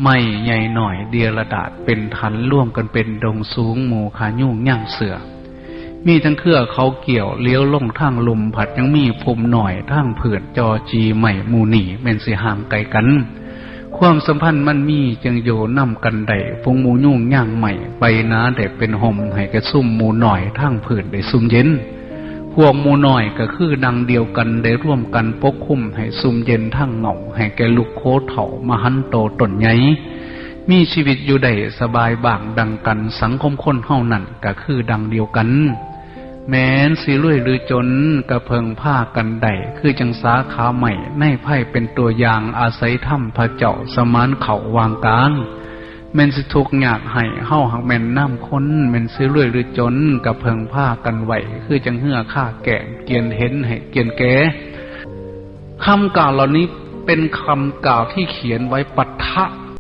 ไม่ใหญ่หน่อยเดียระดาษเป็นทันร่วมกันเป็นดงสูงหมู่ขายุ่งย่างเสือมีทั้งเครือเขาเกี่ยวเลี้ยวลงทางลมผัดยังมีภูมิหน่อยทางเผื่อนจอจีใหม่หมู่หนีแม่นสิห่างไกลกันความสัมพันธ์มันมีจึงโยนำกันได้ฟงหมู่ยุ่งย่างใหม่ไปนะได้เป็นห่มให้แกซุ่มหมู่หน่อยทางเผื่อนได้ซุ่มเย็นพวกหมู่น้อยก็คือดังเดียวกันได้ร่วมกันปกคุ้มให้ซุ่มเย็นทั้งเหงาให้แกลูกโคเถามหันโตต้นใหญ่มีชีวิตอยู่ได้สบายบางดังกันสังคมคนเฮานั่นก็คือดังเดียวกันแม้นสิรวยหรือจนก็เพิงผ้ากันได้คือจังสาขาใหม่ในไพ่เป็นตัวอย่างอาศัยถ้ำพระเจ้าสมานเขาวางกลางแม่นสิทุกข์ยากให้เฮาหักแม่นน้ำค้นแม่นสิรวยหรือจนก็เพิงผ้ากันไหวคือจังเหือฆ่าแก่เกียนเห็นให้เกียนแก่คำกล่าวเหล่านี้เป็นคำกล่าวที่เขียนไว้ปะทะ